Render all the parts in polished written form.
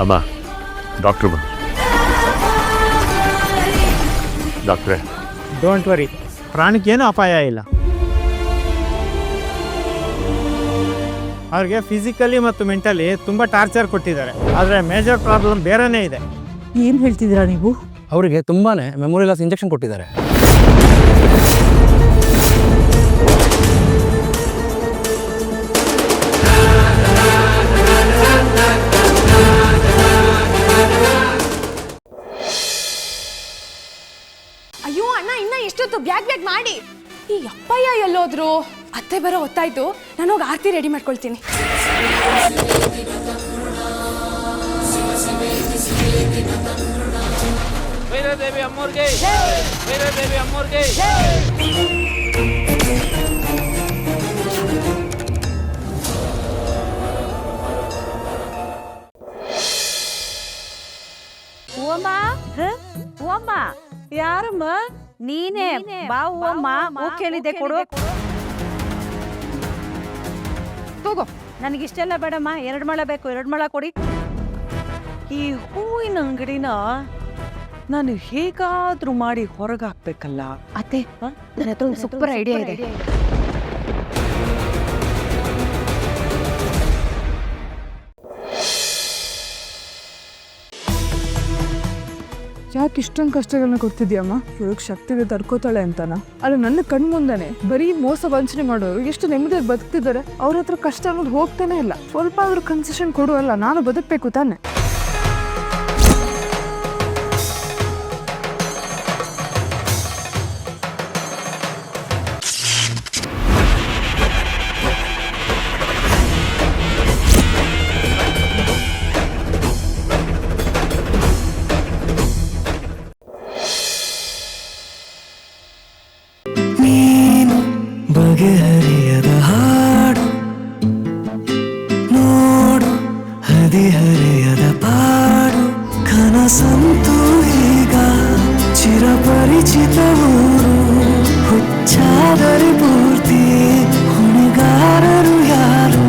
ಅಮ್ಮ ಡಾಕ್ಟ್ರು ಡಾಕ್ಟ್ರೇ. Don't worry, ಪ್ರಾಣಕ್ಕೇನೂ ಅಪಾಯ ಇಲ್ಲ. ಅವ್ರಿಗೆ ಫಿಸಿಕಲಿ ಮತ್ತು ಮೆಂಟಲಿ ತುಂಬ ಟಾರ್ಚರ್ ಕೊಟ್ಟಿದ್ದಾರೆ. ಆದರೆ ಮೇಜರ್ ಪ್ರಾಬ್ಲಮ್ ಬೇರೆಯೇ ಇದೆ. ಏನು ಹೇಳ್ತಿದ್ದೀರಾ ನೀವು? ಅವರಿಗೆ ತುಂಬಾ ಮೆಮೊರಿ ಲಾಸ್ ಇಂಜೆಕ್ಷನ್ ಕೊಟ್ಟಿದ್ದಾರೆ. ಅಯ್ಯೋ ಅಣ್ಣ, ಇನ್ನ ಎಷ್ಟೊತ್ತು ಬ್ಯಾಗ್ ಮಾಡಿ. ಈ ಅಪ್ಪಯ್ಯ ಎಲ್ಲೋದ್ರು? ಅತ್ತೆ ಬರೋ ಹೊತ್ತಾಯ್ತು, ನಾನು ಹೋಗಿ ಆರತಿ ರೆಡಿ ಮಾಡ್ಕೊಳ್ತೀನಿ. ಭೈರದೇವಿ ಅಮ್ಮೋರ್ಗೆ, ಭೈರದೇವಿ ಅಮ್ಮೋರ್ಗೆ. ಓಮ್ಮ ಯಾರಮ್ಮ? ನೀನೇ ಬಾ ಓಮ್ಮ. ಹೂ ಕೇಳಿದೆ ಕೊಡು. ಹೋಗೋ. ನನಗಿಷ್ಟೆಲ್ಲ ಬೇಡಮ್ಮ, 2 ಮೊಳ ಬೇಕು, 2 ಮೊಳ ಕೊಡಿ. ಈ ಹೂವಿನ ಅಂಗಡಿನ ನಾನು ಹೇಗಾದ್ರೂ ಮಾಡಿ ಹೊರಗೆ ಹಾಕ್ಬೇಕಲ್ಲ. ಅತ್ತೆ, ನನ್ನ ಹತ್ರ ಒಂದು ಸೂಪರ್ ಐಡಿಯಾ ಇದೆ. ಯಾಕೆ ಇಷ್ಟೊಂದು ಕಷ್ಟಗಳನ್ನ ಕೊಡ್ತಿದ್ಯಮ್ಮ? ಇವಳಿಗೆ ಶಕ್ತಿಗೆ ತಡ್ಕೋತಾಳೆ ಅಂತನ? ಅಲ್ಲ, ನನ್ನ ಕಣ್ಮುಂದನೆ ಬರೀ ಮೋಸ ವಂಚನೆ ಮಾಡೋರು ಎಷ್ಟು ನೆಮ್ಮದಿಯಾಗಿ ಬದುಕ್ತಿದ್ದಾರೆ. ಅವ್ರ ಹತ್ರ ಕಷ್ಟ ಅನ್ನೋದು ಹೋಗ್ತಾನೆ ಇಲ್ಲ. ಸ್ವಲ್ಪ ಆದ್ರೂ ಕನ್ಸೆಷನ್ ಕೊಡುವಲ್ಲ, ನಾನು ಬದುಕಬೇಕು ತಾನೆ. ಬಗೆಹರಿಯದ ಹಾಡು ನೋಡು, ಹದಿಹರೆಯದ ಪಾಡು, ಕನಸಂತೂ ಈಗ ಚಿರಪರಿಚಿತ ಊರು. ಹುಚ್ಚಾದರೆ ಪೂರ್ತಿ ಹೊಣೆಗಾರರು ಯಾರು?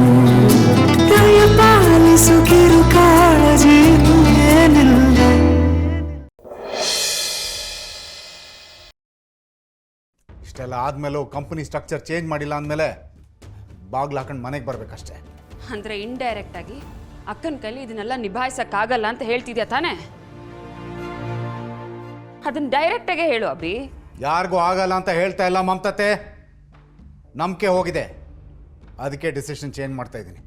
ದಯ ಪಾಲಿಸು, ಕಿರು ಕಾಳಜಿ ಏನಿಲ್ಲ. ಇಷ್ಟೆಲ್ಲ ಆದಮೇಲೂ ಕಂಪನಿ ಸ್ಟ್ರಕ್ಚರ್ ಚೇಂಜ್ ಮಾಡಿಲ್ಲ ಅಂದಮೇಲೆ ಬಾಗ್ಲು ಹಾಕೊಂಡು ಮನೆಗೆ ಬರಬೇಕಷ್ಟೇ. ಅಂದರೆ ಇಂಡೈರೆಕ್ಟಾಗಿ ಅಕ್ಕನ ಕೈಲಿ ಇದನ್ನೆಲ್ಲ ನಿಭಾಯಿಸೋಕ್ಕಾಗಲ್ಲ ಅಂತ ಹೇಳ್ತಿದ್ಯಾ ತಾನೇ? ಅದನ್ನು ಡೈರೆಕ್ಟಾಗೆ ಹೇಳು ಅಭಿ. ಯಾರಿಗೂ ಆಗಲ್ಲ ಅಂತ ಹೇಳ್ತಾ ಇಲ್ಲ ಮಮತತೆ. ನಂಬಿಕೆ ಹೋಗಿದೆ, ಅದಕ್ಕೆ ಡಿಸಿಷನ್ ಚೇಂಜ್ ಮಾಡ್ತಾ ಇದ್ದೀನಿ.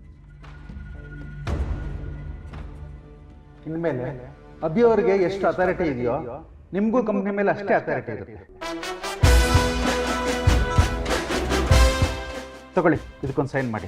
ಇನ್ಮೇಲೆ ಅಭಿ ಅವರಿಗೆ ಎಷ್ಟು ಅಥಾರಿಟಿ ಇದೆಯೋ ನಿಮಗೂ ಕಂಪ್ನಿ ಮೇಲೆ ಅಷ್ಟೇ ಅಥಾರಿಟಿ ಇರುತ್ತೆ. ತಗೊಳ್ಳಿ, ಇದಕ್ಕೊಂದು ಸೈನ್ ಮಾಡಿ.